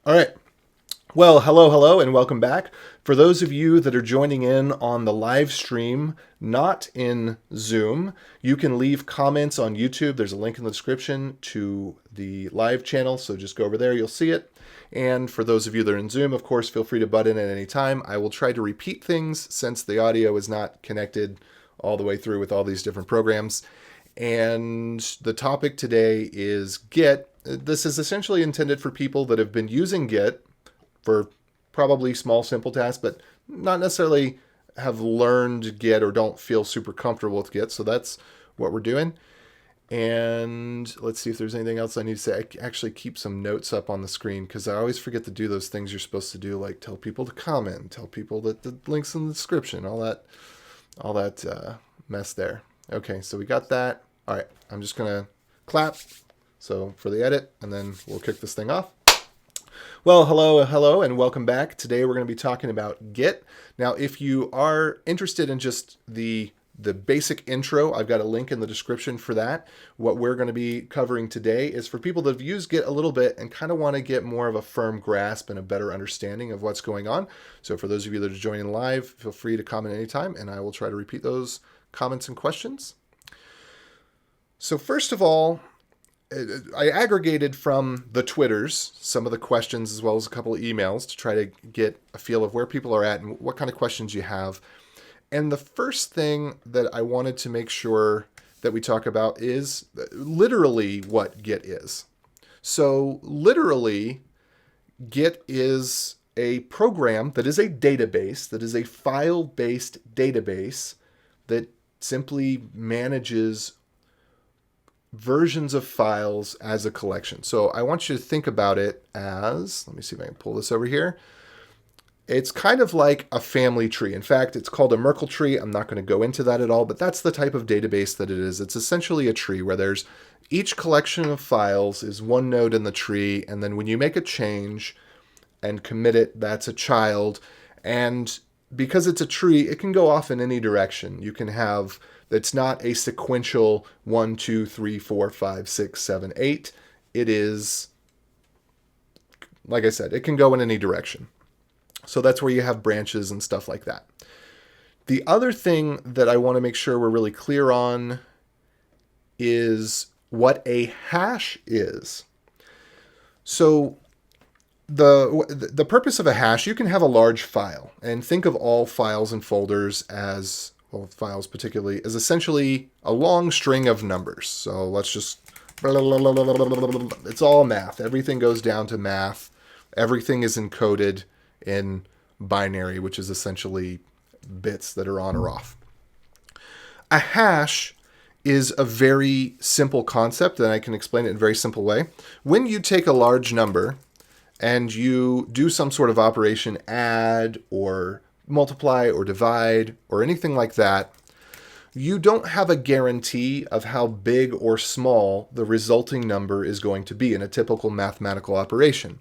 All right. Well, hello, and welcome back. For those of you that are joining in on the live stream, not in Zoom, you can leave comments on YouTube. There's a link in the description to the live channel, so just go over there, you'll see it. And for those of you that are in Zoom, of course, feel free to butt in at any time. I will try to repeat things since the audio is not connected all the way through with all these different programs. And the topic today is Git. This is essentially intended for people that have been using Git for probably small, simple tasks, but not necessarily have learned Git or don't feel super comfortable with Git. So that's what we're doing. And let's see if there's anything else I need to say. I actually keep some notes up on the screen because I always forget to do those things you're supposed to do, like tell people to comment, tell people that the link's in the description, all that mess there. Okay, so we got that. All right, I'm just gonna clap. So for the edit, and then we'll kick this thing off. Well, hello, and welcome back. Today we're going to be talking about Git. Now, if you are interested in just the basic intro, I've got a link in the description for that. What we're going to be covering today is for people that have used Git a little bit and kind of want to get more of a firm grasp and a better understanding of what's going on. So for those of you that are joining live, feel free to comment anytime, and I will try to repeat those comments and questions. So first of all, I aggregated from the Twitters some of the questions as well as a couple of emails to try to get a feel of where people are at and what kind of questions you have. And the first thing that I wanted to make sure that we talk about is literally what Git is. So literally, Git is a program that is a database, that is a file-based database that simply manages versions of files as a collection. So I want you to think about it as, let me see if I can pull this over here. It's kind of like a family tree. In fact, it's called a Merkle tree. I'm not going to go into that at all, but that's the type of database that it is. It's essentially a tree where there's each collection of files is one node in the tree, and then when you make a change and commit it, that's a child. And because it's a tree, it can go off in any direction. You can have, it's not a sequential 1, 2, 3, 4, 5, 6, 7, 8. It is, like I said, it can go in any direction. So that's where you have branches and stuff like that. The other thing that I want to make sure we're really clear on is what a hash is. So the purpose of a hash, you can have a large file, and think of all files and folders as, well, files particularly, as essentially a long string of numbers. So let's just, it's all math. Everything goes down to math. Everything is encoded in binary, which is essentially bits that are on or off. A hash is a very simple concept, and I can explain it in a very simple way. When you take a large number and you do some sort of operation, add or multiply or divide or anything like that, you don't have a guarantee of how big or small the resulting number is going to be in a typical mathematical operation.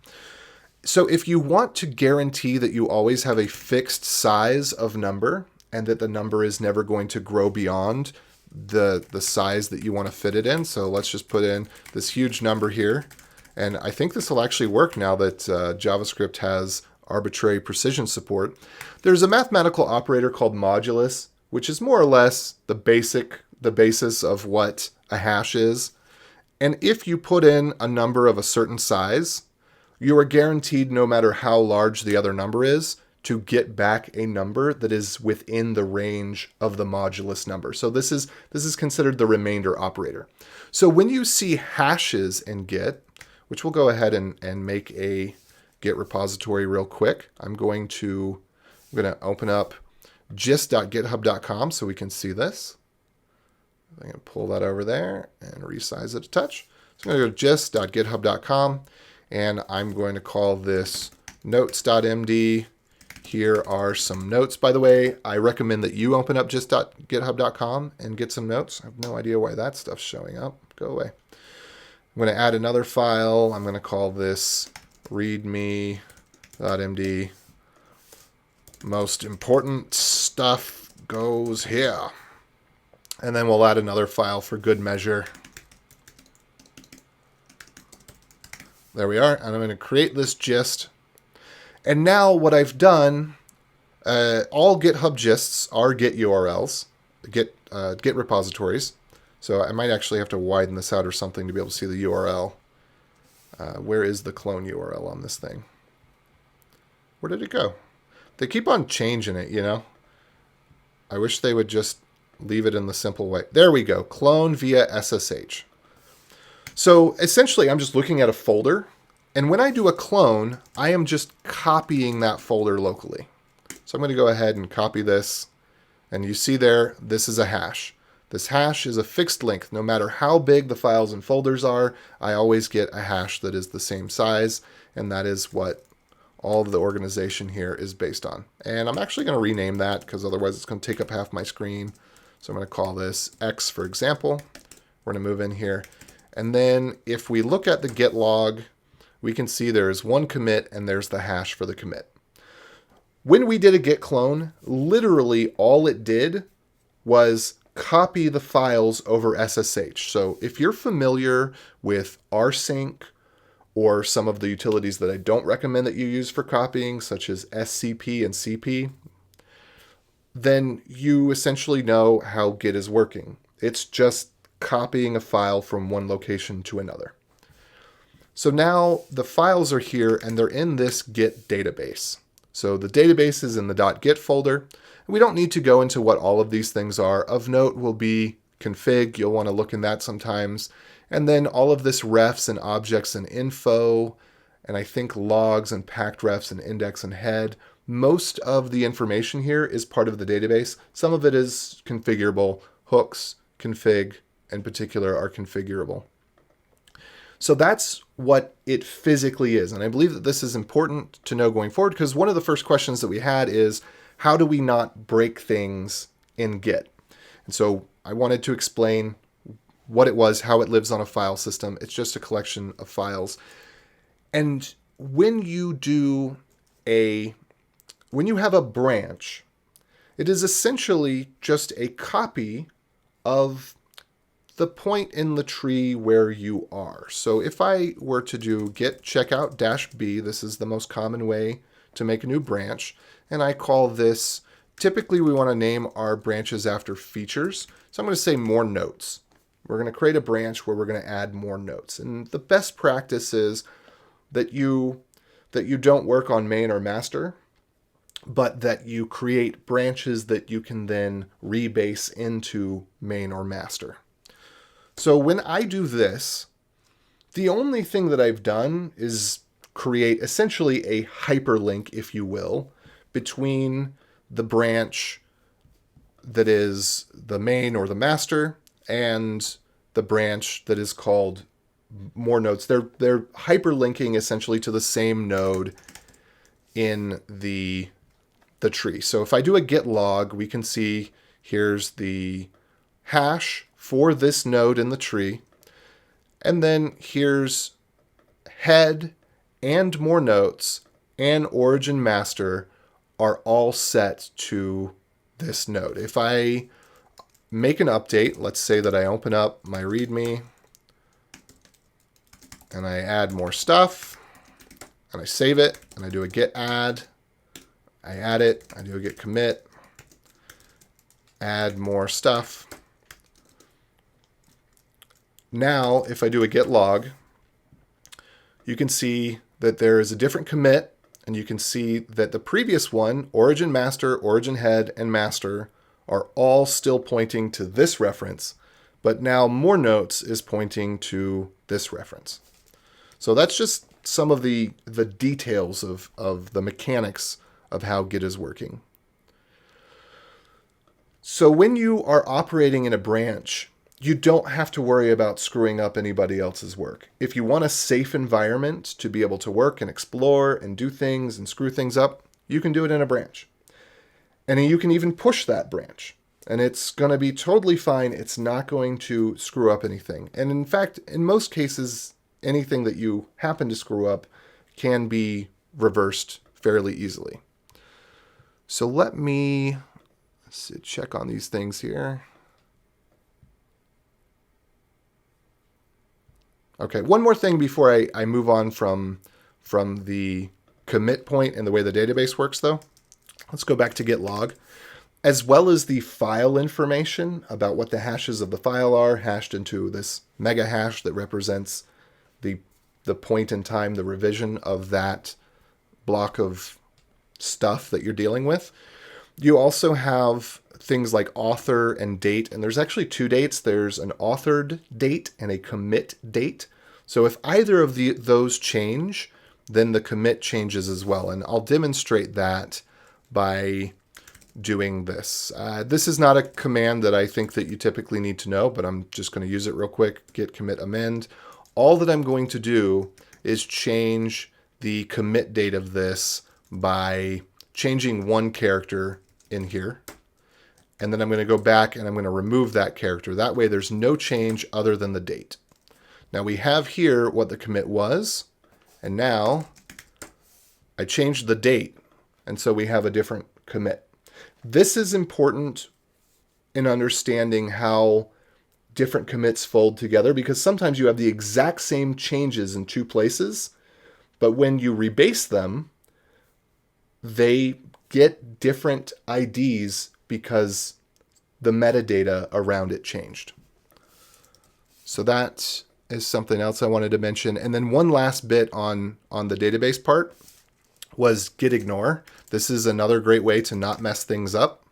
So if you want to guarantee that you always have a fixed size of number and that the number is never going to grow beyond the size that you want to fit it in, so let's just put in this huge number here. And I think this will actually work now that JavaScript has arbitrary precision support. There's a mathematical operator called modulus, which is more or less the basis of what a hash is. And if you put in a number of a certain size, you are guaranteed, no matter how large the other number is, to get back a number that is within the range of the modulus number. So this is considered the remainder operator. So when you see hashes in Git, which we'll go ahead and make a Git repository real quick, I'm going to open up gist.github.com so we can see this. I'm going to pull that over there and resize it a touch. So I'm going to go to gist.github.com, and I'm going to call this notes.md. Here are some notes. By the way, I recommend that you open up gist.github.com and get some notes. I have no idea why that stuff's showing up. Go away. I'm going to add another file. I'm going to call this readme.md. Most important stuff goes here. And then we'll add another file for good measure. There we are. And I'm going to create this gist. And now what I've done, all GitHub gists are Git URLs, Git repositories. So I might actually have to widen this out or something to be able to see the URL. Where is the clone URL on this thing? Where did it go? They keep on changing it, you know? I wish they would just leave it in the simple way. There we go. Clone via SSH. So essentially, I'm just looking at a folder. And when I do a clone, I am just copying that folder locally. So I'm going to go ahead and copy this. And you see there, this is a hash. This hash is a fixed length. No matter how big the files and folders are, I always get a hash that is the same size. And that is what all of the organization here is based on. And I'm actually going to rename that because otherwise it's going to take up half my screen. So I'm going to call this X, for example. We're going to move in here. And then if we look at the Git log, we can see there's one commit and there's the hash for the commit. When we did a git clone, literally all it did was copy the files over SSH. So if you're familiar with rsync or some of the utilities that I don't recommend that you use for copying, such as SCP and CP, then you essentially know how Git is working. It's just copying a file from one location to another. So now the files are here and they're in this Git database. So the database is in the .git folder. We don't need to go into what all of these things are. Of note will be config. You'll want to look in that sometimes. And then all of this refs and objects and info, and I think logs and packed refs and index and head. Most of the information here is part of the database. Some of it is configurable. Hooks, config, in particular, are configurable. So that's what it physically is. And I believe that this is important to know going forward because one of the first questions that we had is, how do we not break things in Git? And so I wanted to explain what it was, how it lives on a file system. It's just a collection of files. And when you have a branch, it is essentially just a copy of the point in the tree where you are. So if I were to do git checkout -b, this is the most common way to make a new branch, and I call this, typically we want to name our branches after features. So I'm going to say more notes. We're going to create a branch where we're going to add more notes. And the best practice is that you don't work on main or master, but that you create branches that you can then rebase into main or master. So when I do this, the only thing that I've done is create essentially a hyperlink, if you will, between the branch that is the main or the master and the branch that is called more nodes. They're hyperlinking essentially to the same node in the tree. So if I do a git log, we can see here's the hash for this node in the tree. And then here's head and more notes and origin master are all set to this node. If I make an update, let's say that I open up my README and I add more stuff and I save it and I do a git add, I add it, I do a git commit, add more stuff. Now, if I do a git log, you can see that there is a different commit, and you can see that the previous one, origin master, origin head, and master, are all still pointing to this reference, but now more notes is pointing to this reference. So that's just some of the details of the mechanics of how Git is working. So when you are operating in a branch, you don't have to worry about screwing up anybody else's work. If you want a safe environment to be able to work and explore and do things and screw things up, you can do it in a branch. And you can even push that branch. And it's going to be totally fine. It's not going to screw up anything. And in fact, in most cases, anything that you happen to screw up can be reversed fairly easily. So let me check on these things here. Okay, one more thing before I move on from the commit point and the way the database works, though. Let's go back to git log. As well as the file information about what the hashes of the file are, hashed into this mega hash that represents the point in time, the revision of that block of stuff that you're dealing with. You also have things like author and date, and there's actually two dates. There's an authored date and a commit date. So if either of those change, then the commit changes as well. And I'll demonstrate that by doing this. This is not a command that I think that you typically need to know, but I'm just going to use it real quick. Git commit amend. All that I'm going to do is change the commit date of this by changing one character in here. And then I'm going to go back and I'm going to remove that character. That way there's no change other than the date. Now we have here what the commit was, and now I changed the date, and so we have a different commit. This is important in understanding how different commits fold together, because sometimes you have the exact same changes in two places, but when you rebase them, they get different IDs because the metadata around it changed. So that is something else I wanted to mention. And then one last bit on the database part was git ignore. This is another great way to not mess things up.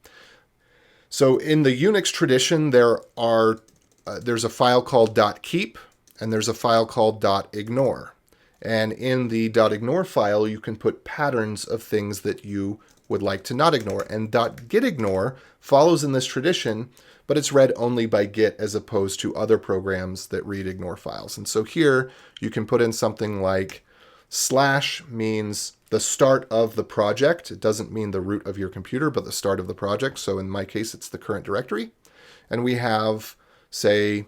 So in the Unix tradition, there's a file called .keep and there's a file called .ignore. And in the .ignore file, you can put patterns of things that you would like to not ignore. And .gitignore follows in this tradition, but it's read only by Git as opposed to other programs that read ignore files. And so here you can put in something like / means the start of the project. It doesn't mean the root of your computer, but the start of the project. So in my case, it's the current directory. And we have, say,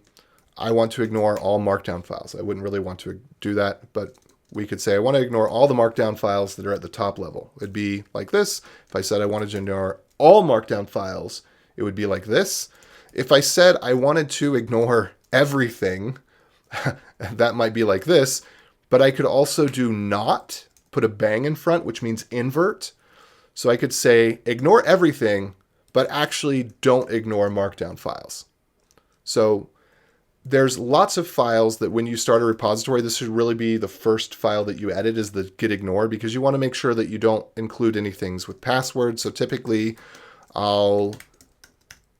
I want to ignore all markdown files. I wouldn't really want to do that, but we could say I want to ignore all the markdown files that are at the top level. It'd be like this. If I said I wanted to ignore all markdown files, it would be like this. If I said I wanted to ignore everything, that might be like this. But I could also do not, put a bang in front, which means invert. So I could say ignore everything, but actually don't ignore markdown files. So there's lots of files that when you start a repository, this should really be the first file that you edit is the git ignore, because you want to make sure that you don't include any things with passwords. So typically I'll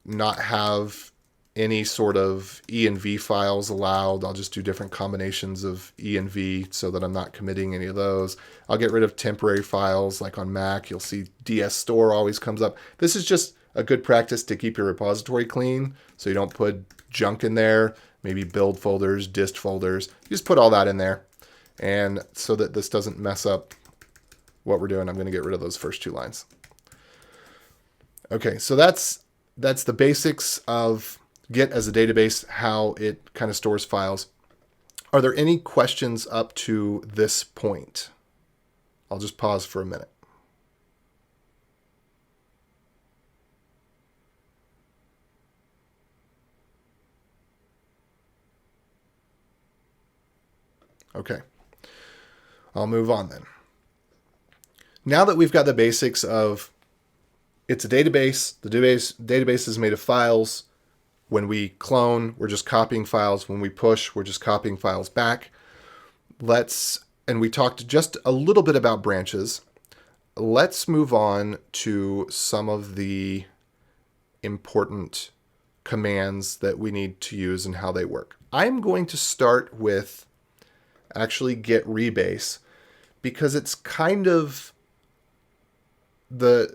not have any sort of E and V files allowed. I'll just do different combinations of E and V so that I'm not committing any of those. I'll get rid of temporary files, like on Mac, you'll see DS store always comes up. This is just a good practice to keep your repository clean so you don't put junk in there, maybe build folders, dist folders. You just put all that in there, and so that this doesn't mess up what we're doing, I'm going to get rid of those first two lines. Okay, so that's the basics of Git as a database, how it kind of stores files. Are there any questions up to this point? I'll just pause for a minute. Okay, I'll move on then. Now that we've got the basics of it's a database, the database is made of files. When we clone, we're just copying files. When we push, we're just copying files back. And we talked just a little bit about branches. Let's move on to some of the important commands that we need to use and how they work. I'm going to start with actually git rebase, because it's kind of the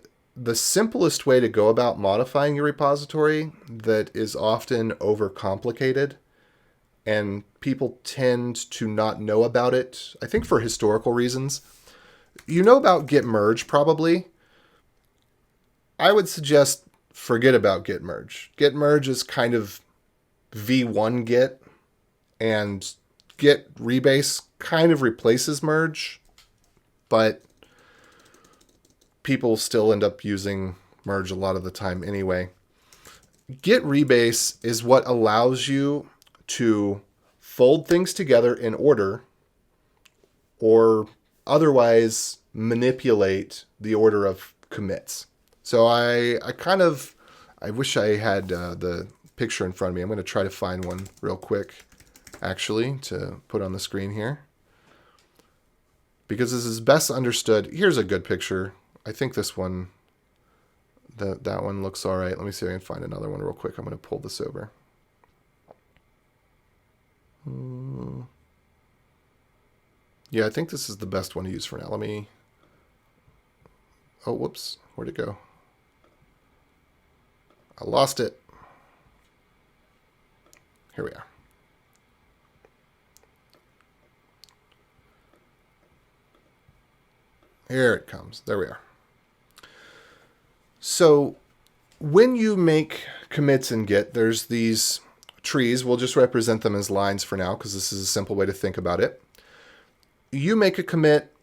simplest way to go about modifying your repository that is often overcomplicated, and people tend to not know about it, I think for historical reasons. You know about git merge probably. I would suggest forget about git merge. Git merge is kind of V1 git, and git rebase kind of replaces merge, but people still end up using merge a lot of the time anyway. Git rebase is what allows you to fold things together in order or otherwise manipulate the order of commits. So I wish I had the picture in front of me. I'm going to try to find one real quick, actually, to put on the screen here. Because this is best understood. Here's a good picture. I think this one, that one looks all right. Let me see if I can find another one real quick. I'm going to pull this over. Yeah, I think this is the best one to use for now. Let me... Oh, whoops. Where'd it go? I lost it. Here we are. Here it comes. There we are. So when you make commits in Git, there's these trees. We'll just represent them as lines for now because this is a simple way to think about it. You make a commit.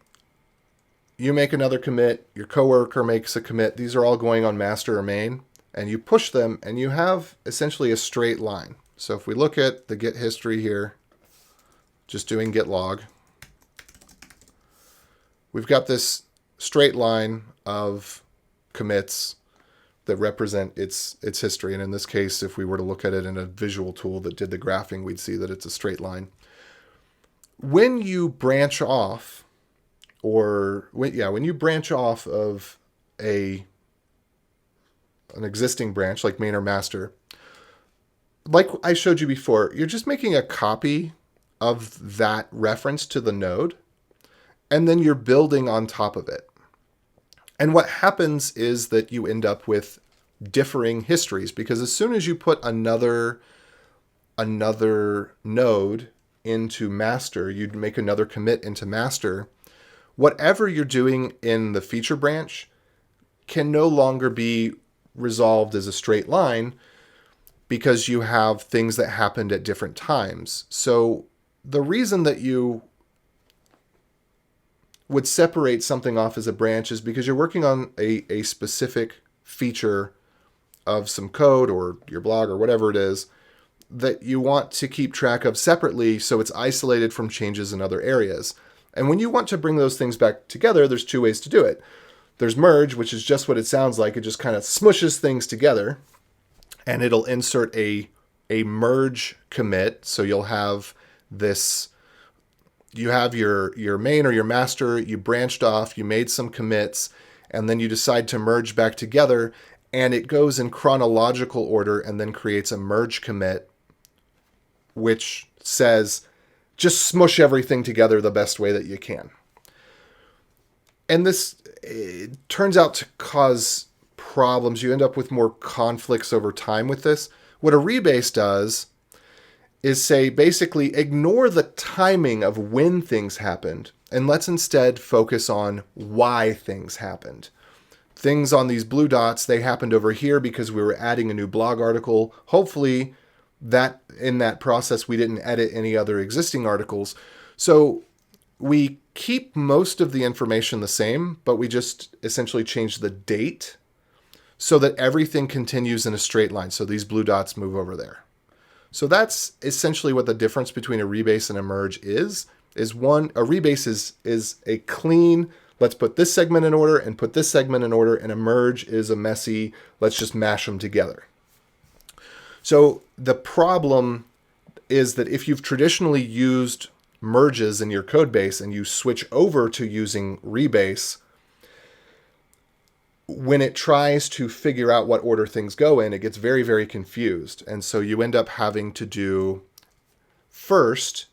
You make another commit. Your coworker makes a commit. These are all going on master or main. And you push them, and you have essentially a straight line. So if we look at the Git history here, just doing git log, we've got this straight line of commits that represent its history. And in this case, if we were to look at it in a visual tool that did the graphing, we'd see that it's a straight line. When you branch off, when you branch off of an existing branch like main or master, like I showed you before, you're just making a copy of that reference to the node, and then you're building on top of it. And what happens is that you end up with differing histories, because as soon as you put another node into master, you'd make another commit into master, whatever you're doing in the feature branch can no longer be resolved as a straight line because you have things that happened at different times. So the reason that you would separate something off as a branch is because you're working on a specific feature of some code or your blog or whatever it is that you want to keep track of separately so it's isolated from changes in other areas. And when you want to bring those things back together, there's two ways to do it. There's merge, which is just what it sounds like. It just kind of smushes things together, and it'll insert a merge commit. So you'll have this, you have your main or your master, you branched off, you made some commits, and then you decide to merge back together, and it goes in chronological order and then creates a merge commit, which says, just smush everything together the best way that you can. And this turns out to cause problems. You end up with more conflicts over time with this. What a rebase does is say, basically, ignore the timing of when things happened, and let's instead focus on why things happened. Things on these blue dots, they happened over here because we were adding a new blog article. Hopefully, that in that process, we didn't edit any other existing articles. So we keep most of the information the same, but we just essentially change the date so that everything continues in a straight line. So these blue dots move over there. So that's essentially what the difference between a rebase and a merge is one, a rebase is a clean, let's put this segment in order and put this segment in order, and a merge is a messy, let's just mash them together. So the problem is that if you've traditionally used merges in your code base and you switch over to using rebase, when it tries to figure out what order things go in, it gets very, very confused. And so you end up having to do first,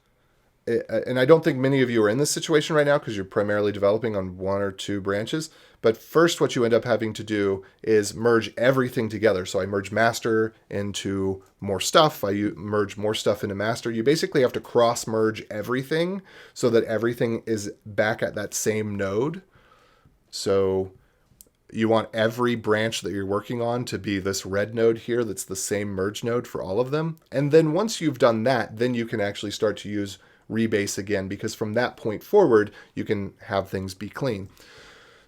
and I don't think many of you are in this situation right now because you're primarily developing on one or two branches, but first what you end up having to do is merge everything together. So I merge master into more stuff. I merge more stuff into master. You basically have to cross merge everything so that everything is back at that same node. So you want every branch that you're working on to be this red node here that's the same merge node for all of them. And then once you've done that, then you can actually start to use rebase again, because from that point forward, you can have things be clean.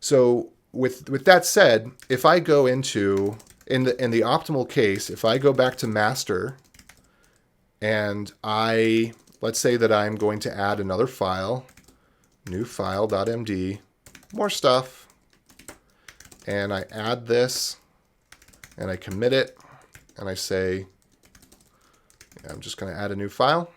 So with that said, if I go into, in the optimal case, if I go back to master and let's say that I'm going to add another file, new file.md, more stuff, and I add this, and I commit it, and I say, I'm just going to add a new file.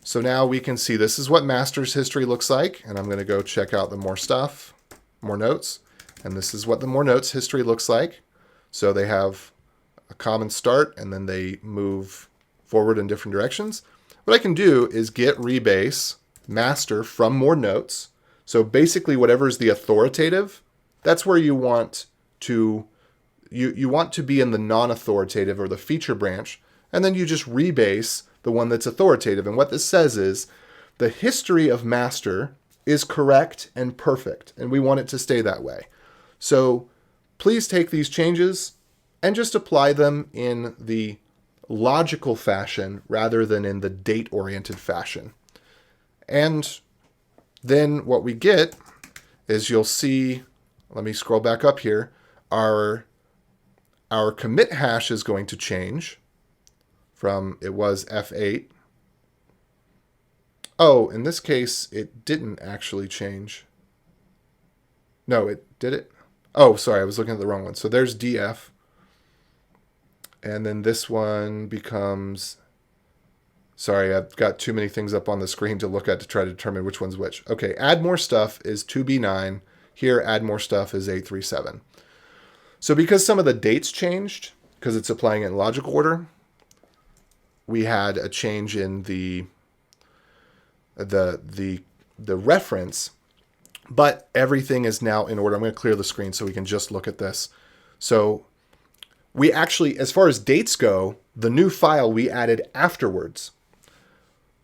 So now we can see this is what master's history looks like, and I'm going to go check out the more stuff, more notes, and this is what the more notes history looks like. So they have a common start, and then they move forward in different directions. What I can do is git rebase master from more notes. So basically whatever is the authoritative, that's where you want to you want to be in the non-authoritative or the feature branch, and then you just rebase the one that's authoritative. And what this says is the history of master is correct and perfect, and we want it to stay that way. So please take these changes and just apply them in the logical fashion rather than in the date-oriented fashion. And then what we get is you'll see, let me scroll back up here, our commit hash is going to change from, it was F8. Oh, in this case, it didn't actually change. No, it did it? Oh, sorry, I was looking at the wrong one. So there's DF. And then this one becomes, sorry, I've got too many things up on the screen to look at to try to determine which one's which. Okay, add more stuff is 2B9. Here, add more stuff is 837. So because some of the dates changed, because it's applying it in logical order, we had a change in the reference, but everything is now in order. I'm going to clear the screen so we can just look at this. So we actually, as far as dates go, the new file we added afterwards,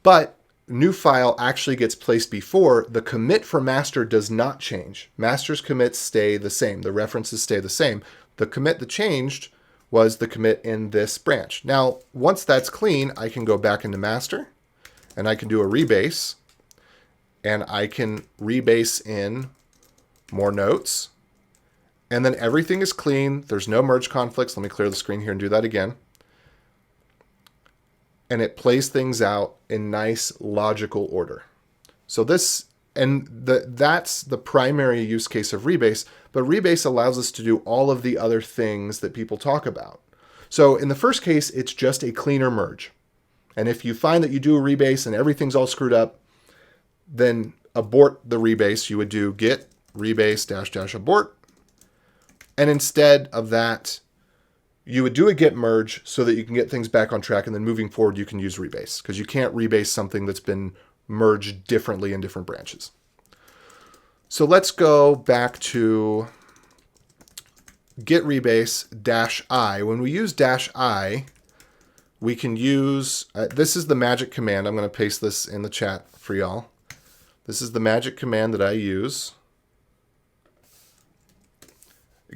but new file actually gets placed before. The commit for master does not change. Master's commits stay the same. The references stay the same. The commit that changed was the commit in this branch. Now, once that's clean, I can go back into master and I can do a rebase, and I can rebase in more notes, and then everything is clean. There's no merge conflicts. Let me clear the screen here and do that again. And it plays things out in nice logical order. So this, and that's the primary use case of rebase, but rebase allows us to do all of the other things that people talk about. So in the first case, it's just a cleaner merge. And if you find that you do a rebase and everything's all screwed up, then abort the rebase. You would do git rebase -- abort. And instead of that, you would do a git merge so that you can get things back on track, and then moving forward you can use rebase, because you can't rebase something that's been merged differently in different branches. So let's go back to git rebase -i. When we use -i, we can use, this is the magic command. I'm going to paste this in the chat for y'all. This is the magic command that I use.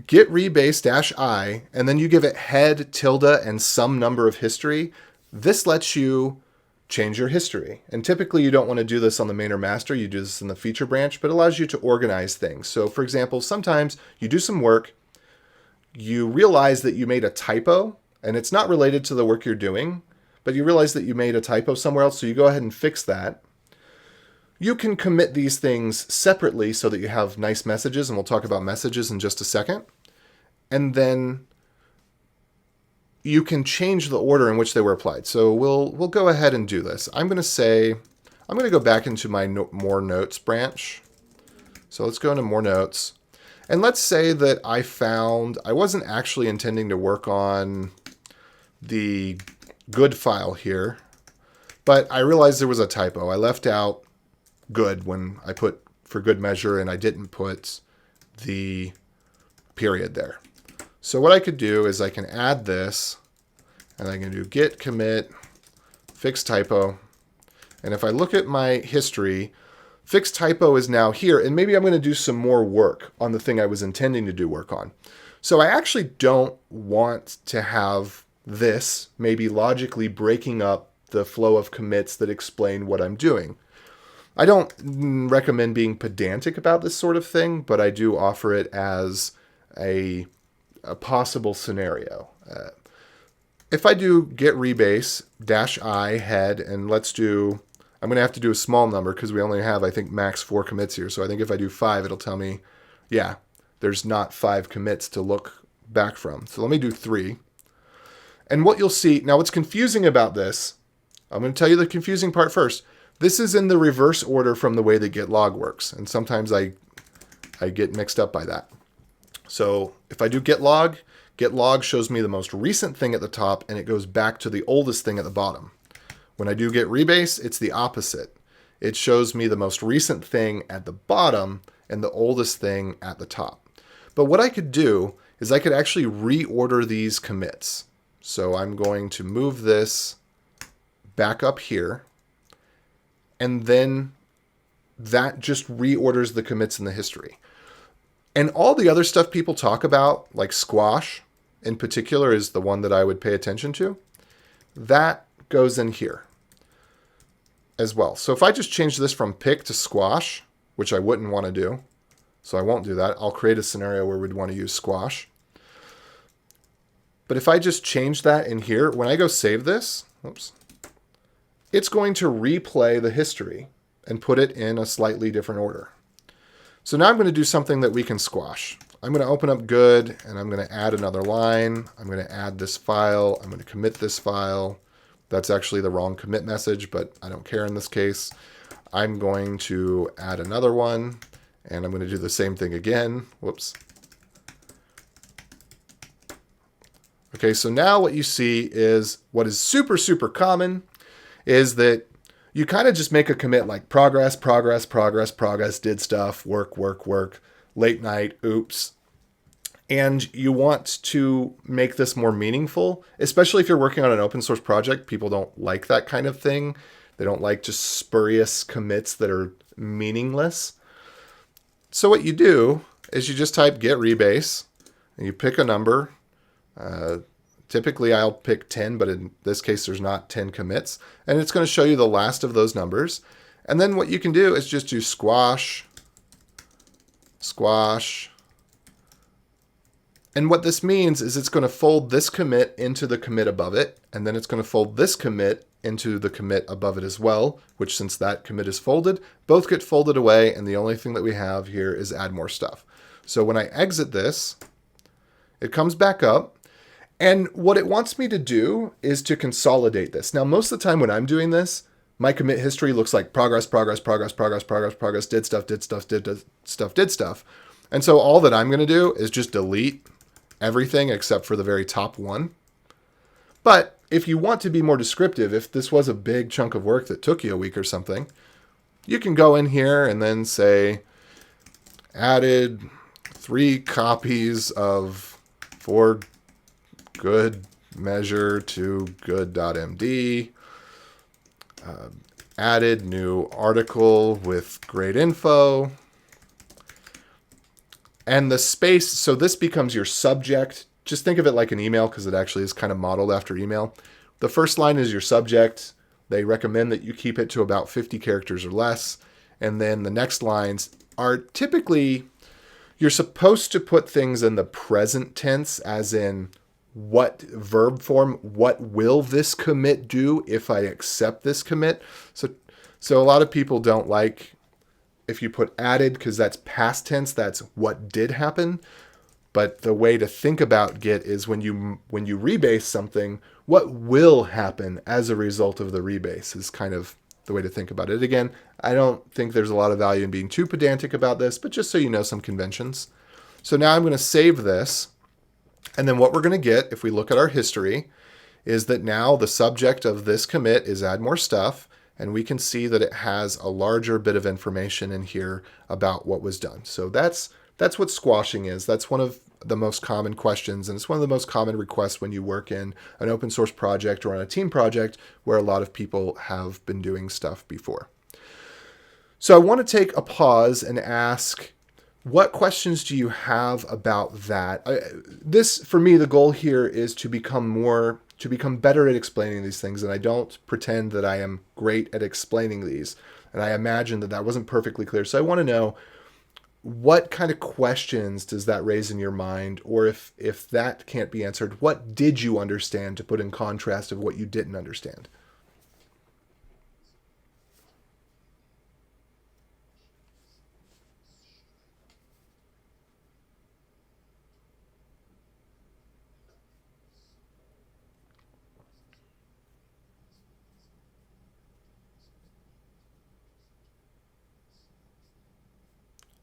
Git rebase -i, and then you give it head, tilde, and some number of history. This lets you change your history. And typically you don't want to do this on the main or master. You do this in the feature branch, but it allows you to organize things. So for example, sometimes you do some work, you realize that you made a typo, and it's not related to the work you're doing, but you realize that you made a typo somewhere else, so you go ahead and fix that. You can commit these things separately so that you have nice messages, and we'll talk about messages in just a second. And then you can change the order in which they were applied. So we'll go ahead and do this. I'm going to go back into my more notes branch. So let's go into more notes. And let's say that I wasn't actually intending to work on the good file here, but I realized there was a typo. I left out good when I put for good measure, and I didn't put the period there. So what I could do is I can add this, and I can do git commit fix typo. And if I look at my history, fix typo is now here, and maybe I'm going to do some more work on the thing I was intending to do work on. So I actually don't want to have this maybe logically breaking up the flow of commits that explain what I'm doing. I don't recommend being pedantic about this sort of thing, but I do offer it as a possible scenario. if I do git rebase -I head, and let's do, I'm going to have to do a small number because we only have, I think, max 4 commits here. So I think if I do 5, it'll tell me, yeah, there's not 5 commits to look back from. So let me do 3. And what you'll see, now what's confusing about this, I'm going to tell you the confusing part first. This is in the reverse order from the way the git log works. And sometimes I get mixed up by that. So if I do git log shows me the most recent thing at the top, and it goes back to the oldest thing at the bottom. When I do git rebase, it's the opposite. It shows me the most recent thing at the bottom and the oldest thing at the top. But what I could do is I could actually reorder these commits. So I'm going to move this back up here, and then that just reorders the commits in the history. And all the other stuff people talk about, like squash in particular is the one that I would pay attention to, that goes in here as well. So if I just change this from pick to squash, which I wouldn't want to do, so I won't do that. I'll create a scenario where we'd want to use squash. But if I just change that in here, when I go save this, oops, it's going to replay the history and put it in a slightly different order. So now I'm going to do something that we can squash. I'm going to open up good, and I'm going to add another line. I'm going to add this file. I'm going to commit this file. That's actually the wrong commit message, but I don't care in this case. I'm going to add another one, and I'm going to do the same thing again. Whoops. Okay, so now what you see is what is super, super common is that you kind of just make a commit like progress, did stuff, work, late night, oops. And you want to make this more meaningful, especially if you're working on an open source project. People don't like that kind of thing. They don't like just spurious commits that are meaningless. So what you do is you just type git rebase, and you pick a number. Typically I'll pick 10, but in this case there's not 10 commits. And it's going to show you the last of those numbers. And then what you can do is just do squash. And what this means is it's going to fold this commit into the commit above it. And then it's going to fold this commit into the commit above it as well, which since that commit is folded, both get folded away. And the only thing that we have here is add more stuff. So when I exit this, it comes back up. And what it wants me to do is to consolidate this. Now, most of the time when I'm doing this, my commit history looks like progress, did stuff. And so all that I'm going to do is just delete everything except for the very top one. But if you want to be more descriptive, if this was a big chunk of work that took you a week or something, you can go in here and then say, added 3 copies of for good measure to good.md, added new article with great info, and the space, so this becomes your subject. Just think of it like an email because it actually is kind of modeled after email. The first line is your subject. They recommend that you keep it to about 50 characters or less. And then the next lines are typically, you're supposed to put things in the present tense, as in what verb form, what will this commit do if I accept this commit? So a lot of people don't like if you put added because that's past tense, that's what did happen. But the way to think about Git is when you rebase something, what will happen as a result of the rebase is kind of the way to think about it. Again, I don't think there's a lot of value in being too pedantic about this, but just so you know some conventions. So now I'm going to save this. And then what we're going to get, if we look at our history, is that now the subject of this commit is add more stuff. And we can see that it has a larger bit of information in here about what was done. So that's what squashing is. That's one of the most common questions, and it's one of the most common requests when you work in an open source project or on a team project where a lot of people have been doing stuff before. So I want to take a pause and ask, what questions do you have about that? This, for me, the goal here is to become better at explaining these things, and I don't pretend that I am great at explaining these. And I imagine that wasn't perfectly clear. So I want to know, what kind of questions does that raise in your mind? Or if that can't be answered, what did you understand to put in contrast of what you didn't understand?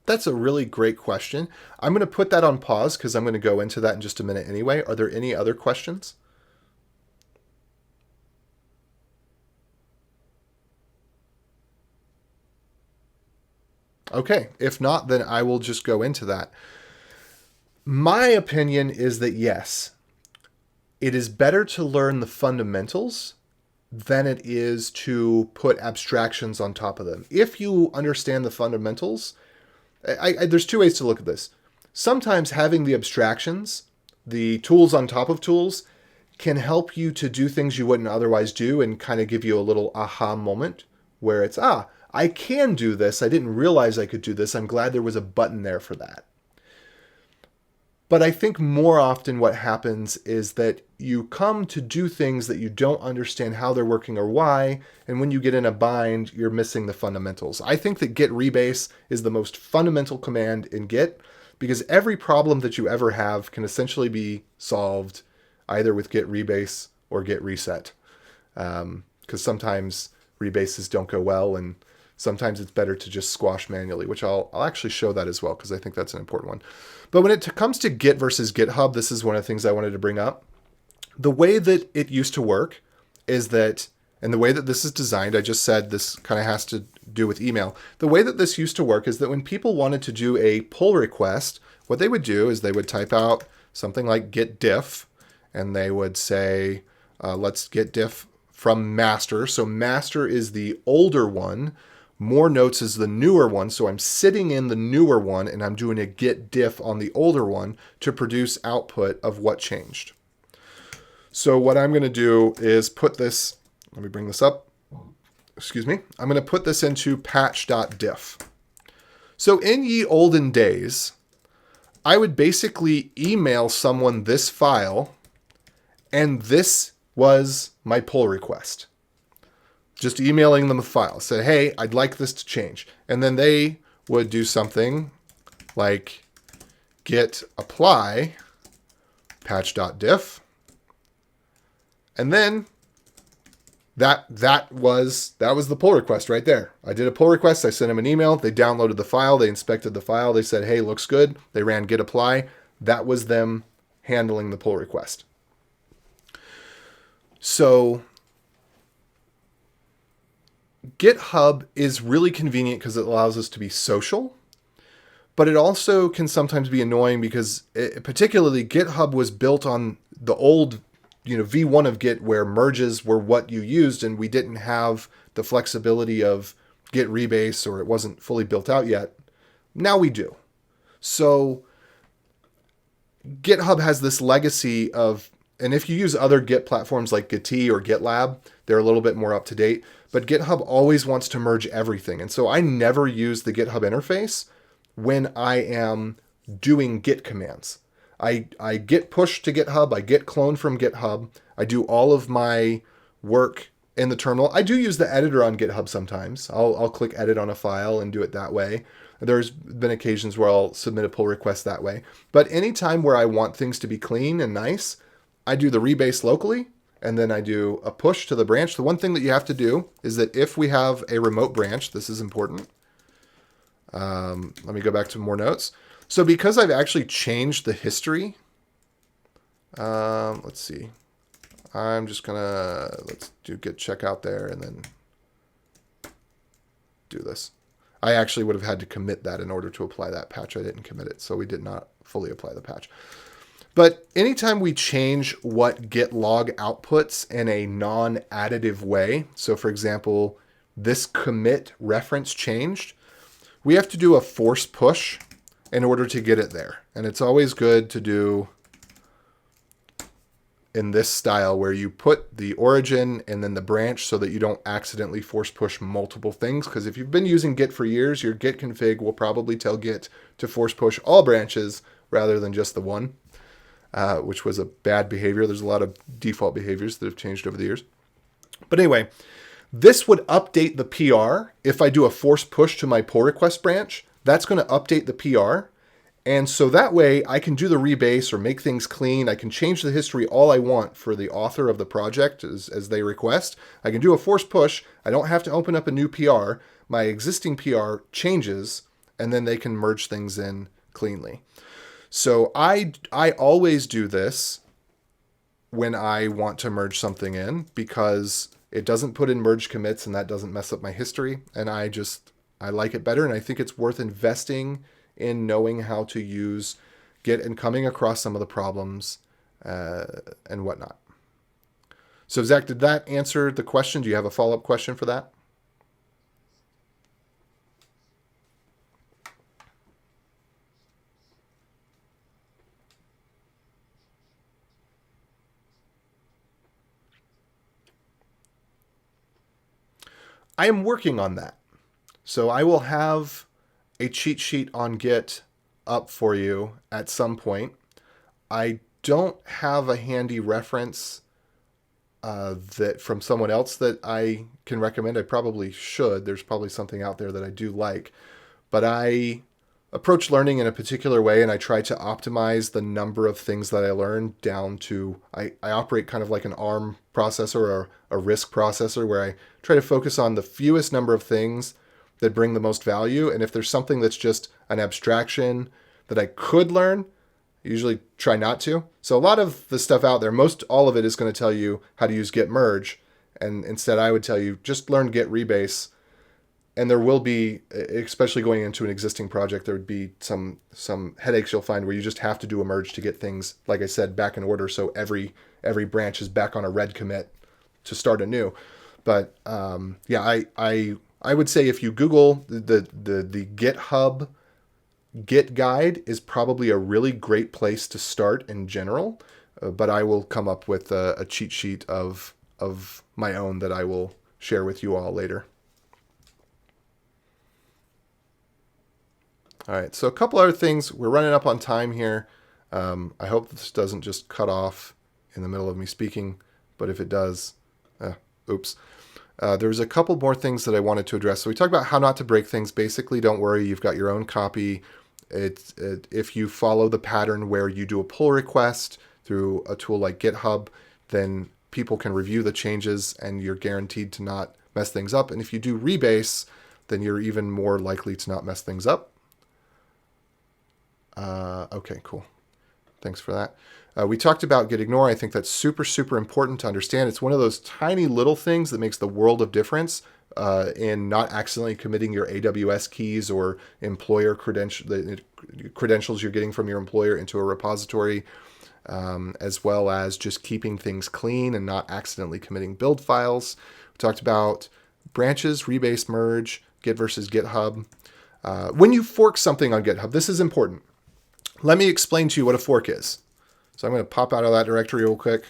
That's a really great question. I'm going to put that on pause because I'm going to go into that in just a minute anyway. Are there any other questions? Okay, if not, then I will just go into that. My opinion is that yes, it is better to learn the fundamentals than it is to put abstractions on top of them. If you understand the fundamentals, there's two ways to look at this. Sometimes having the abstractions, the tools on top of tools, can help you to do things you wouldn't otherwise do and kind of give you a little aha moment where it's, I can do this. I didn't realize I could do this. I'm glad there was a button there for that. But I think more often what happens is that you come to do things that you don't understand how they're working or why, and when you get in a bind, you're missing the fundamentals. I think that git rebase is the most fundamental command in Git because every problem that you ever have can essentially be solved either with git rebase or git reset. Because sometimes rebases don't go well, and sometimes it's better to just squash manually, which I'll actually show that as well because I think that's an important one. But when it comes to Git versus GitHub, this is one of the things I wanted to bring up. The way that it used to work is that, and the way that this is designed, I just said this kind of has to do with email. The way that this used to work is that when people wanted to do a pull request, what they would do is they would type out something like git diff, and they would say, let's get diff from master. So master is the older one. More notes is the newer one. So I'm sitting in the newer one and I'm doing a git diff on the older one to produce output of what changed. So what I'm going to do is put this, let me bring this up. Excuse me. I'm going to put this into patch.diff. So in ye olden days, I would basically email someone this file, and this was my pull request. Just emailing them the file. Say, hey, I'd like this to change. And then they would do something like git apply patch.diff. And then that was the pull request right there. I did a pull request. I sent them an email. They downloaded the file. They inspected the file. They said, hey, looks good. They ran git apply. That was them handling the pull request. So GitHub is really convenient because it allows us to be social, but it also can sometimes be annoying because particularly GitHub was built on the old V1 of Git where merges were what you used, and we didn't have the flexibility of Git rebase, or it wasn't fully built out yet. Now we do. So GitHub has this legacy of, and if you use other Git platforms like Git or GitLab, they're a little bit more up to date, but GitHub always wants to merge everything. And so I never use the GitHub interface when I am doing Git commands. I git push to GitHub, I git clone from GitHub, I do all of my work in the terminal. I do use the editor on GitHub sometimes. I'll click edit on a file and do it that way. There's been occasions where I'll submit a pull request that way. But anytime where I want things to be clean and nice, I do the rebase locally, and then I do a push to the branch. The one thing that you have to do is that if we have a remote branch, this is important. Let me go back to more notes. So because I've actually changed the history, let's see. I'm just let's do git checkout there and then do this. I actually would have had to commit that in order to apply that patch. I didn't commit it, so we did not fully apply the patch. But anytime we change what git log outputs in a non-additive way, so for example, this commit reference changed, we have to do a force push in order to get it there. And it's always good to do in this style where you put the origin and then the branch so that you don't accidentally force push multiple things. Because if you've been using Git for years, your Git config will probably tell Git to force push all branches rather than just the one, which was a bad behavior. There's a lot of default behaviors that have changed over the years. But anyway, this would update the PR. If I do a force push to my pull request branch, that's going to update the PR. And so that way I can do the rebase or make things clean. I can change the history all I want for the author of the project as they request. I can do a force push. I don't have to open up a new PR. My existing PR changes, and then they can merge things in cleanly. So I always do this when I want to merge something in because it doesn't put in merge commits and that doesn't mess up my history. And I like it better. And I think it's worth investing in knowing how to use Git and coming across some of the problems and whatnot. So Zach, did that answer the question? Do you have a follow-up question for that? I am working on that. So I will have a cheat sheet on Git up for you at some point. I don't have a handy reference that from someone else that I can recommend. I probably should. There's probably something out there that I do like. But I approach learning in a particular way, and I try to optimize the number of things that I learn down to, I operate kind of like an ARM processor or a RISC processor where I try to focus on the fewest number of things that bring the most value. And if there's something that's just an abstraction that I could learn, I usually try not to. So a lot of the stuff out there, all of it is going to tell you how to use Git merge. And instead I would tell you just learn Git rebase. And there will be, especially going into an existing project, there would be some headaches you'll find where you just have to do a merge to get things, like I said, back in order. So every branch is back on a red commit to start anew. But I would say if you Google the GitHub Git guide is probably a really great place to start in general. But I will come up with a cheat sheet of my own that I will share with you all later. All right, so a couple other things. We're running up on time here. I hope this doesn't just cut off in the middle of me speaking, but if it does, oops. There's a couple more things that I wanted to address. So we talked about how not to break things. Basically, don't worry, you've got your own copy. If you follow the pattern where you do a pull request through a tool like GitHub, then people can review the changes and you're guaranteed to not mess things up. And if you do rebase, then you're even more likely to not mess things up. Okay, cool. Thanks for that. We talked about git ignore. I think that's super, super important to understand. It's one of those tiny little things that makes the world of difference in not accidentally committing your AWS keys or employer credentials you're getting from your employer into a repository, as well as just keeping things clean and not accidentally committing build files. We talked about branches, rebase, merge, Git versus GitHub. When you fork something on GitHub, this is important. Let me explain to you what a fork is. So I'm going to pop out of that directory real quick.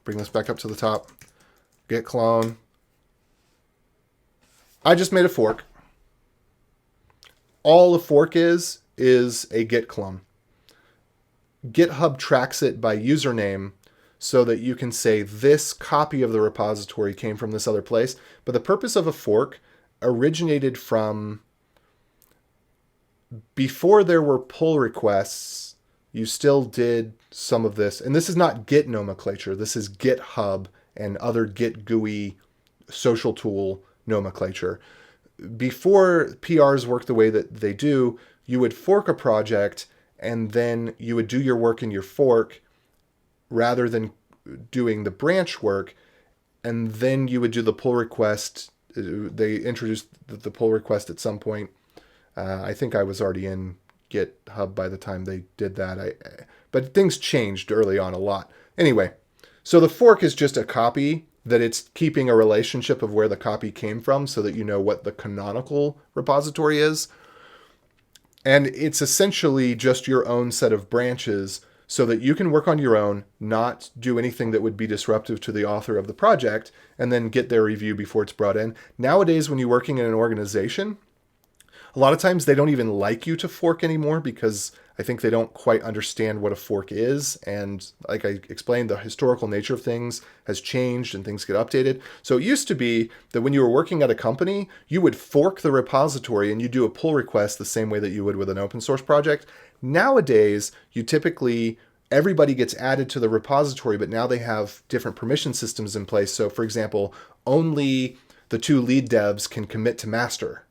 Bring this back up to the top. Git clone. I just made a fork. All a fork is a Git clone. GitHub tracks it by username so that you can say this copy of the repository came from this other place. But the purpose of a fork originated from before there were pull requests, you still did some of this. And this is not Git nomenclature. This is GitHub and other Git GUI social tool nomenclature. Before PRs work the way that they do, you would fork a project and then you would do your work in your fork rather than doing the branch work. And then you would do the pull request. They introduced the pull request at some point. I think I was already in GitHub by the time they did that. But things changed early on a lot. Anyway, so the fork is just a copy that it's keeping a relationship of where the copy came from so that you know what the canonical repository is. And it's essentially just your own set of branches so that you can work on your own, not do anything that would be disruptive to the author of the project, and then get their review before it's brought in. Nowadays, when you're working in an organization, a lot of times they don't even like you to fork anymore because I think they don't quite understand what a fork is. And like I explained, the historical nature of things has changed and things get updated. So it used to be that when you were working at a company, you would fork the repository and you do a pull request the same way that you would with an open source project. Nowadays, you typically, everybody gets added to the repository, but now they have different permission systems in place. So for example, only the 2 lead devs can commit to master,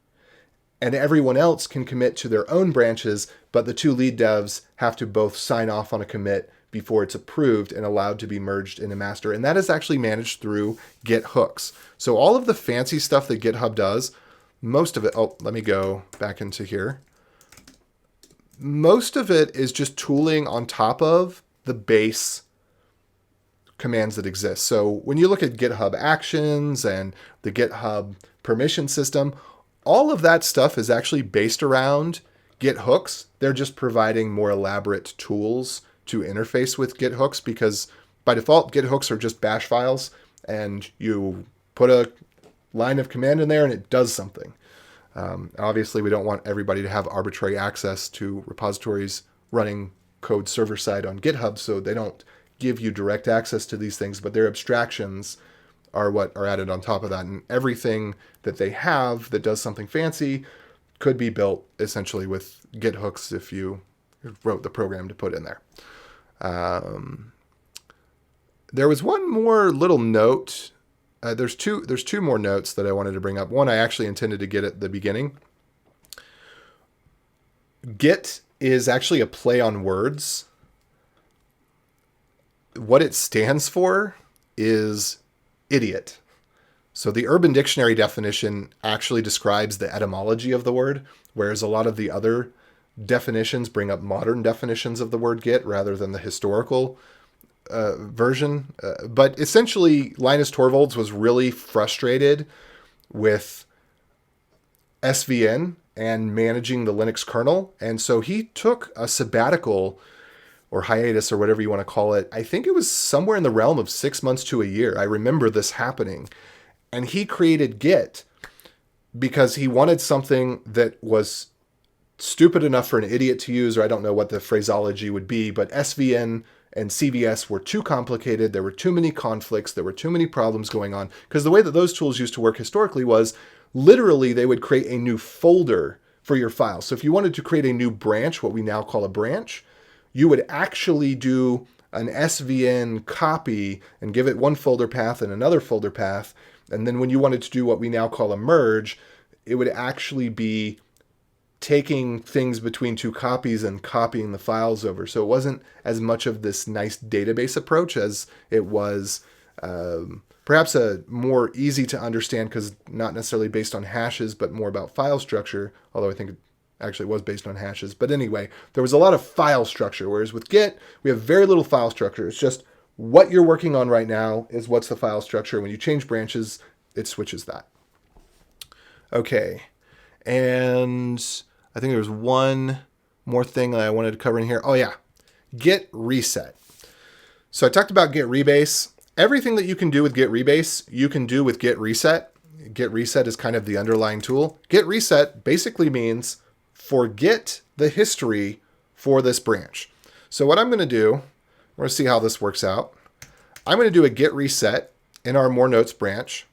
and everyone else can commit to their own branches, but the 2 lead devs have to both sign off on a commit before it's approved and allowed to be merged in a master. And that is actually managed through Git hooks. So all of the fancy stuff that GitHub does, most of it, oh, let me go back into here. Most of it is just tooling on top of the base commands that exist. So when you look at GitHub Actions and the GitHub permission system, all of that stuff is actually based around Git hooks. They're just providing more elaborate tools to interface with Git hooks because by default, Git hooks are just bash files and you put a line of command in there and it does something. Obviously, we don't want everybody to have arbitrary access to repositories running code server side on GitHub, so they don't give you direct access to these things, but their abstractions are what are added on top of that. And everything that they have that does something fancy could be built essentially with Git hooks if you wrote the program to put in there. There was one more little note. There's two more notes that I wanted to bring up. One I actually intended to get at the beginning. Git is actually a play on words. What it stands for is idiot. So the Urban Dictionary definition actually describes the etymology of the word, whereas a lot of the other definitions bring up modern definitions of the word Git rather than the historical version. But essentially, Linus Torvalds was really frustrated with SVN and managing the Linux kernel. And so he took a sabbatical or hiatus or whatever you want to call it. I think it was somewhere in the realm of 6 months to a year. I remember this happening. And he created Git because he wanted something that was stupid enough for an idiot to use, or I don't know what the phraseology would be, but SVN and CVS were too complicated. There were too many conflicts. There were too many problems going on. Because the way that those tools used to work historically was literally they would create a new folder for your file. So if you wanted to create a new branch, what we now call a branch, you would actually do an SVN copy and give it one folder path and another folder path. And then when you wanted to do what we now call a merge, it would actually be taking things between 2 copies and copying the files over. So it wasn't as much of this nice database approach as it was perhaps a more easy to understand, because not necessarily based on hashes, but more about file structure, although I think it actually was based on hashes. But anyway, there was a lot of file structure, whereas with Git, we have very little file structure. It's just what you're working on right now is what's the file structure. When you change branches, it switches that. Okay, and I think there was one more thing that I wanted to cover in here. Oh yeah, Git reset. So I talked about Git rebase. Everything that you can do with Git rebase, you can do with Git reset. Git reset is kind of the underlying tool. Git reset basically means forget the history for this branch. So what I'm going to do, we're going to see how this works out. I'm going to do a Git reset in our more notes branch.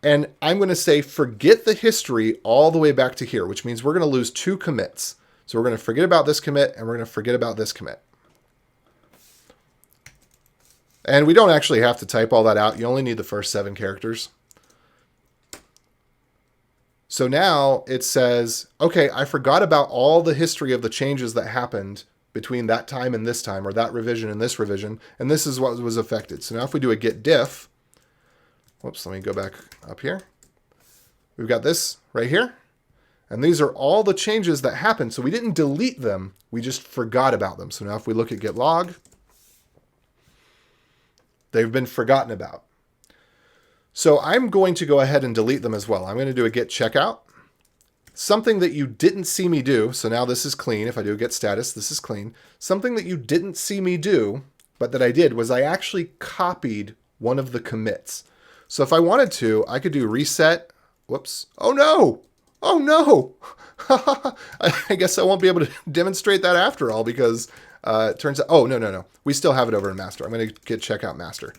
And I'm going to say forget the history all the way back to here, which means we're going to lose 2 commits. So we're going to forget about this commit and we're going to forget about this commit. And we don't actually have to type all that out. You only need the first 7 characters. So now it says, okay, I forgot about all the history of the changes that happened between that time and this time, or that revision and this revision, and this is what was affected. So now if we do a git diff, whoops, let me go back up here. We've got this right here, and these are all the changes that happened. So we didn't delete them, we just forgot about them. So now if we look at git log, they've been forgotten about. So I'm going to go ahead and delete them as well. I'm going to do a git checkout, something that you didn't see me do. So now this is clean. If I do git status, this is clean. Something that you didn't see me do, but that I did, was I actually copied one of the commits. So if I wanted to, I could do reset. Whoops. Oh no. Oh no. I guess I won't be able to demonstrate that after all, because it turns out, oh, no. We still have it over in master. I'm going to git checkout master.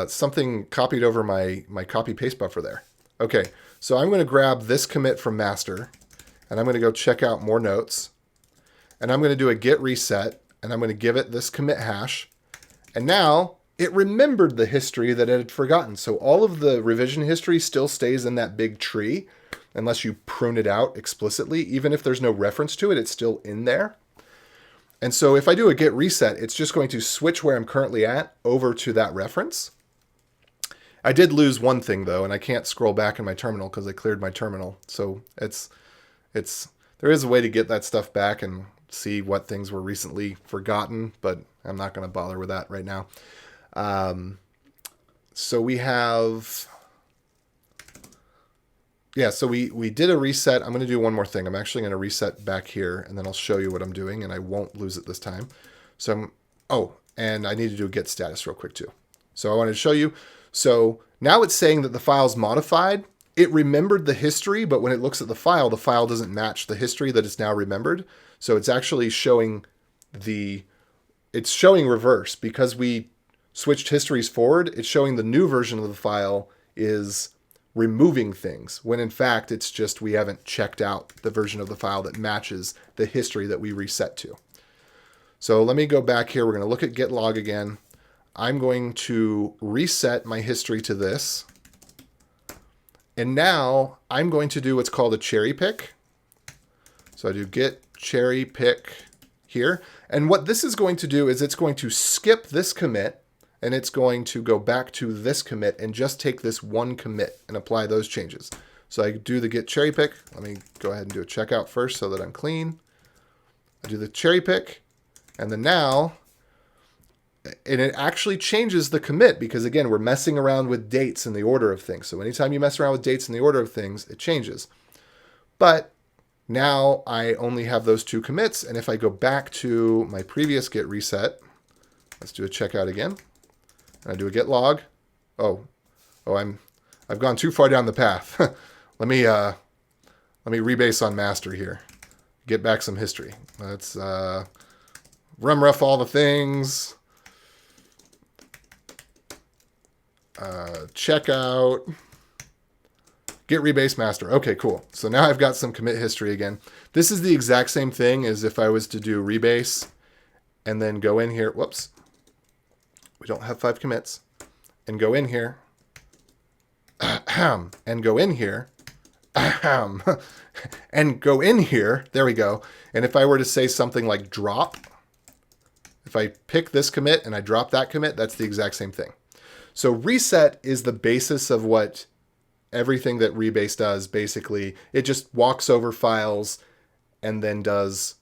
Something copied over my copy paste buffer there. Okay, so I'm going to grab this commit from master, and I'm going to go check out more notes, and I'm going to do a git reset, and I'm going to give it this commit hash, and now it remembered the history that it had forgotten. So all of the revision history still stays in that big tree, unless you prune it out explicitly. Even if there's no reference to it, it's still in there. And so if I do a git reset, it's just going to switch where I'm currently at over to that reference. I did lose one thing though, and I can't scroll back in my terminal because I cleared my terminal. So there is a way to get that stuff back and see what things were recently forgotten, but I'm not going to bother with that right now. So we have, yeah, so we did a reset. I'm going to do one more thing. I'm actually going to reset back here, and then I'll show you what I'm doing, and I won't lose it this time. So and I need to do a git status real quick too. So I wanted to show you. So now it's saying that the file's modified. It remembered the history, but when it looks at the file doesn't match the history that it's now remembered. So it's actually showing it's showing reverse. Because we switched histories forward, it's showing the new version of the file is removing things, when in fact it's just we haven't checked out the version of the file that matches the history that we reset to. So let me go back here. We're going to look at git log again. I'm going to reset my history to this. And now I'm going to do what's called a cherry pick. So I do git cherry pick here. And what this is going to do is it's going to skip this commit, and it's going to go back to this commit and just take this one commit and apply those changes. So I do the git cherry pick. Let me go ahead and do a checkout first so that I'm clean. I do the cherry pick, and then now, and it actually changes the commit because, again, we're messing around with dates in the order of things. So anytime you mess around with dates in the order of things, it changes. But now I only have those two commits, and if I go back to my previous git reset, let's do a checkout again. And I do a git log. I've gone too far down the path. Let me rebase on master here. Get back some history. Let's rumruff all the things. Checkout. Git rebase master. Okay, cool. So now I've got some commit history again. This is the exact same thing as if I was to do rebase and then go in here. Whoops. We don't have 5 commits. And go in here. And go in here. And go in here. There we go. And if I were to say something like drop, if I pick this commit and I drop that commit, that's the exact same thing. So reset is the basis of what everything that rebase does. Basically, it just walks over files and then does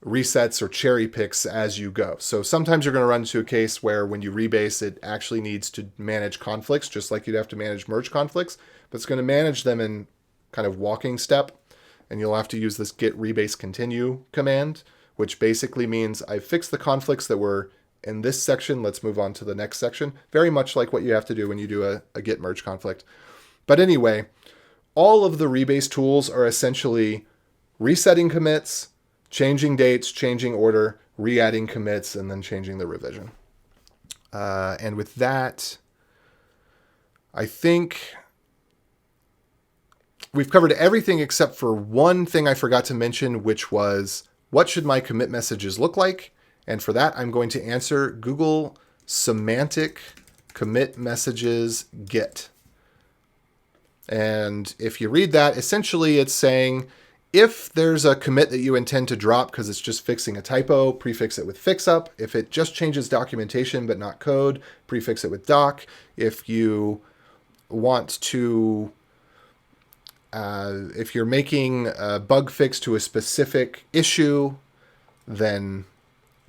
resets or cherry picks as you go. So sometimes you're going to run into a case where when you rebase, it actually needs to manage conflicts, just like you'd have to manage merge conflicts, but it's going to manage them in kind of walking step. And you'll have to use this git rebase continue command, which basically means I fixed the conflicts that were in this section. Let's move on to the next section. Very much like what you have to do when you do a git merge conflict. But anyway, all of the rebase tools are essentially resetting commits, changing dates, changing order, re-adding commits, and then changing the revision. And with that, I think we've covered everything except for one thing I forgot to mention, which was what should my commit messages look like? And for that, I'm going to answer Google semantic commit messages get. And if you read that, essentially it's saying, if there's a commit that you intend to drop because it's just fixing a typo, prefix it with fixup. If it just changes documentation but not code, prefix it with doc. If you want to, if you're making a bug fix to a specific issue, then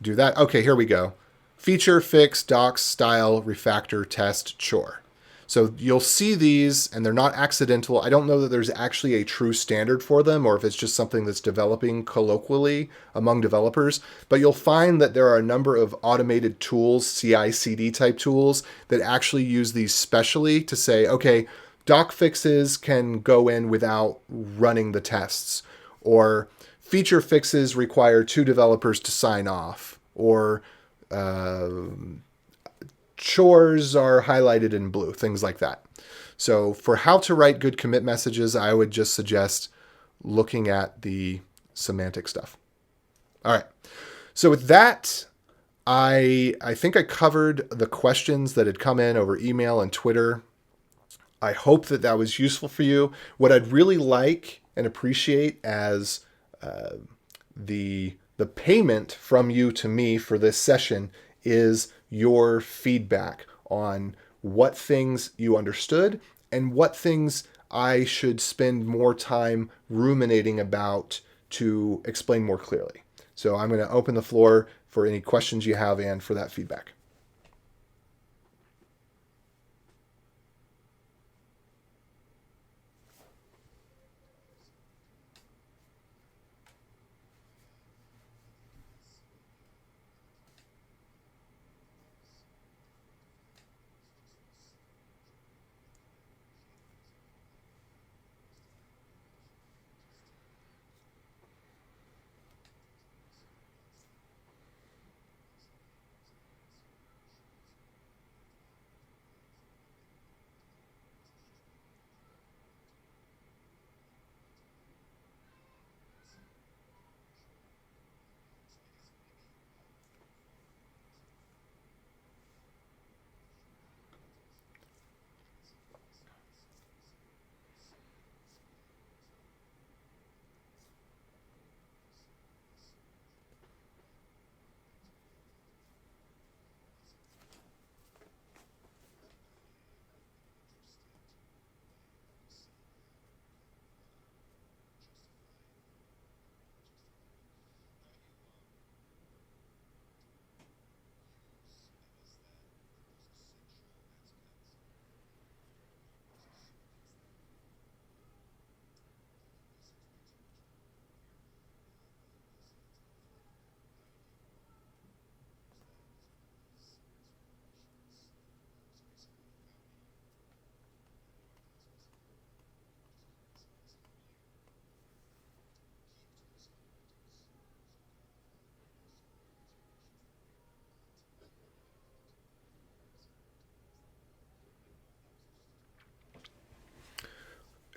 do that. Okay, here we go. Feature, fix, docs, style, refactor, test, chore. So you'll see these, and they're not accidental. I don't know that there's actually a true standard for them, or if it's just something that's developing colloquially among developers. But you'll find that there are a number of automated tools, CI/CD type tools, that actually use these specially to say, okay, doc fixes can go in without running the tests, or feature fixes require two developers to sign off, or chores are highlighted in blue, things like that. So for how to write good commit messages, I would just suggest looking at the semantic stuff. All right. So with that, I think I covered the questions that had come in over email and Twitter. I hope that that was useful for you. What I'd really like and appreciate as the payment from you to me for this session is your feedback on what things you understood and what things I should spend more time ruminating about to explain more clearly. So I'm going to open the floor for any questions you have and for that feedback.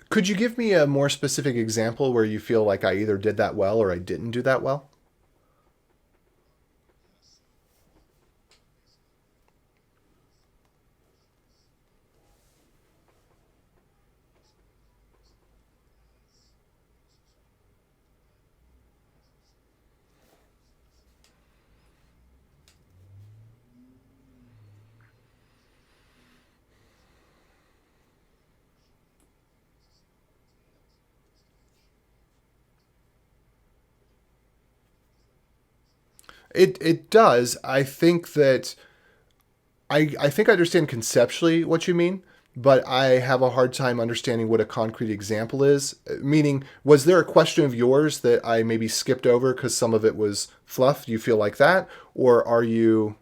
Could you give me a more specific example where you feel like I either did that well or I didn't do that well? It does. I think I understand conceptually what you mean, but I have a hard time understanding what a concrete example is. Meaning, was there a question of yours that I maybe skipped over because some of it was fluff? Do you feel like that? Or are you.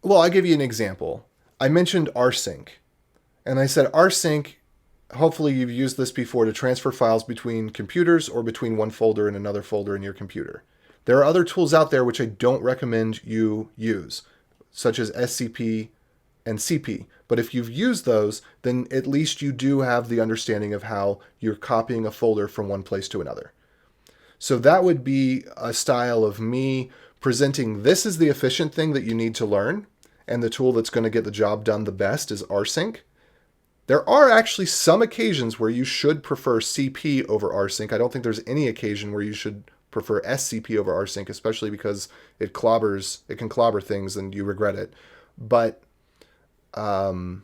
Well, I'll give you an example. I mentioned rsync, and I said rsync. Hopefully, you've used this before to transfer files between computers or between one folder and another folder in your computer. There are other tools out there which I don't recommend you use, such as SCP and CP. But if you've used those, then at least you do have the understanding of how you're copying a folder from one place to another. So that would be a style of me presenting this is the efficient thing that you need to learn, and the tool that's going to get the job done the best is rsync. There are actually some occasions where you should prefer CP over rsync. I don't think there's any occasion where you should prefer SCP over rsync, especially because it can clobber things and you regret it. But I'm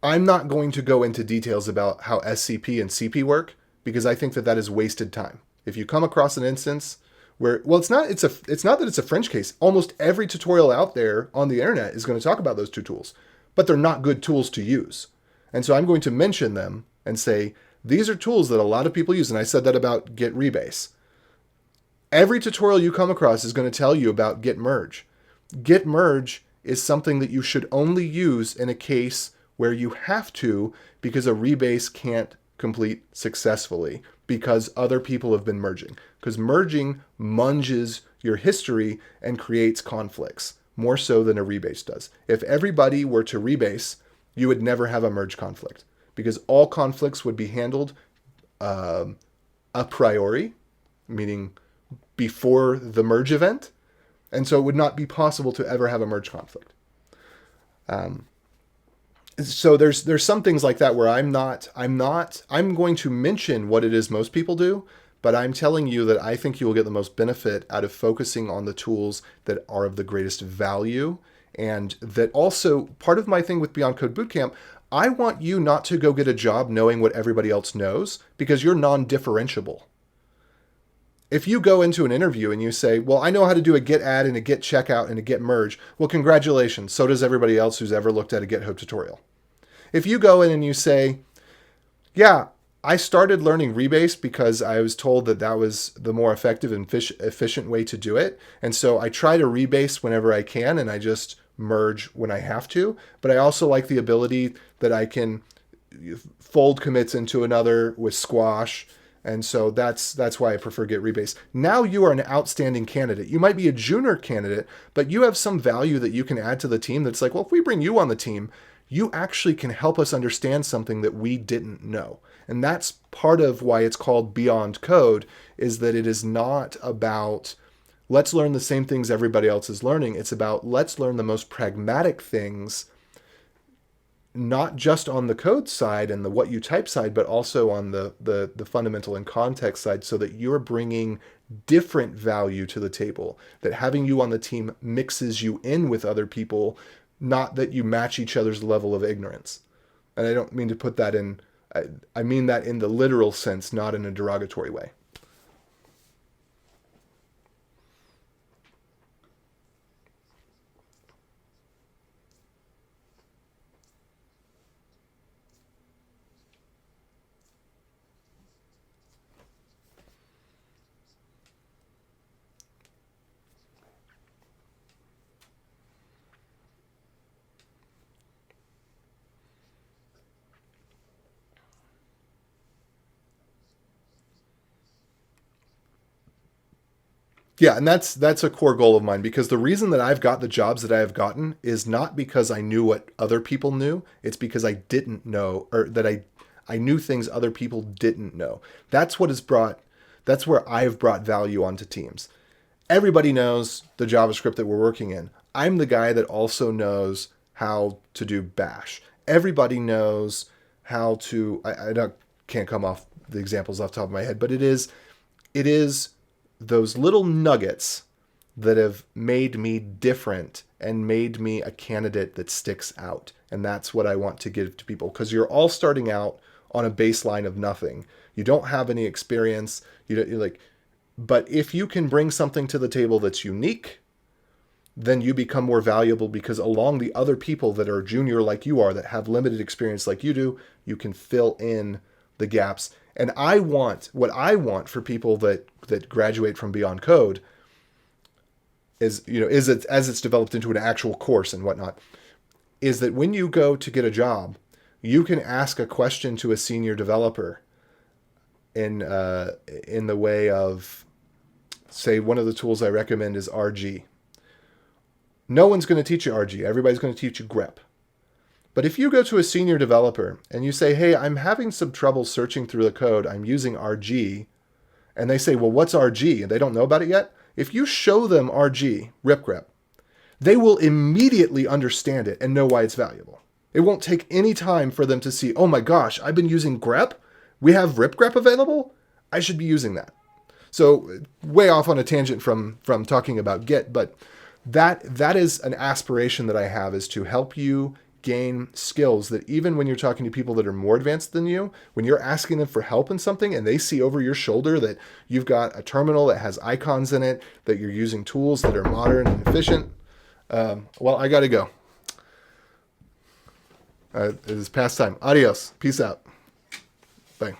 not going to go into details about how SCP and CP work because I think that that is wasted time. If you come across an instance where, well, it's not that it's a French case. Almost every tutorial out there on the internet is going to talk about those two tools, but they're not good tools to use. And so I'm going to mention them and say, these are tools that a lot of people use. And I said that about Git rebase. Every tutorial you come across is going to tell you about Git merge. Git merge is something that you should only use in a case where you have to because a rebase can't complete successfully because other people have been merging. Because merging munges your history and creates conflicts more so than a rebase does. If everybody were to rebase, you would never have a merge conflict because all conflicts would be handled a priori, meaning before the merge event. And so it would not be possible to ever have a merge conflict. So there's some things like that where I'm going to mention what it is most people do, but I'm telling you that I think you will get the most benefit out of focusing on the tools that are of the greatest value. And that also part of my thing with Beyond Code Bootcamp, I want you not to go get a job knowing what everybody else knows because you're non-differentiable. If you go into an interview and you say, well, I know how to do a Git add and a Git checkout and a Git merge, well, congratulations. So does everybody else who's ever looked at a GitHub tutorial. If you go in and you say, yeah, I started learning rebase because I was told that that was the more effective and efficient way to do it. And so I try to rebase whenever I can and I just merge when I have to. But I also like the ability that I can fold commits into another with squash. And so that's why I prefer Git rebase. Now you are an outstanding candidate. You might be a junior candidate, but you have some value that you can add to the team that's like, well, if we bring you on the team, you actually can help us understand something that we didn't know. And that's part of why it's called Beyond Code, is that it is not about let's learn the same things everybody else is learning. It's about let's learn the most pragmatic things, not just on the code side and the what you type side, but also on the fundamental and context side so that you're bringing different value to the table, that having you on the team mixes you in with other people, not that you match each other's level of ignorance. And I don't mean to put that in, I mean that in the literal sense, not in a derogatory way. Yeah, and that's a core goal of mine because the reason that I've got the jobs that I have gotten is not because I knew what other people knew. It's because I didn't know, or that I knew things other people didn't know. That's where I've brought value onto teams. Everybody knows the JavaScript that we're working in. I'm the guy that also knows how to do Bash. Everybody knows how to, can't come off the examples off the top of my head, but it is those little nuggets that have made me different and made me a candidate that sticks out. And that's what I want to give to people because you're all starting out on a baseline of nothing. You don't have any experience. You're like, but if you can bring something to the table that's unique, then you become more valuable because along the other people that are junior like you are, that have limited experience like you do, you can fill in the gaps. And what I want for people that graduate from Beyond Code is, as it's developed into an actual course and whatnot, is that when you go to get a job, you can ask a question to a senior developer in the way of, say, one of the tools I recommend is RG. No one's going to teach you RG. Everybody's going to teach you grep. But if you go to a senior developer and you say, hey, I'm having some trouble searching through the code, I'm using RG, and they say, well, what's RG? And they don't know about it yet. If you show them RG, ripgrep, they will immediately understand it and know why it's valuable. It won't take any time for them to see, oh my gosh, I've been using grep. We have ripgrep available. I should be using that. So way off on a tangent from talking about Git, but that is an aspiration that I have, is to help you gain skills that even when you're talking to people that are more advanced than you, when you're asking them for help in something and they see over your shoulder that you've got a terminal that has icons in it, that you're using tools that are modern and efficient. Well, I got to go. It is past time. Adios. Peace out. Bye.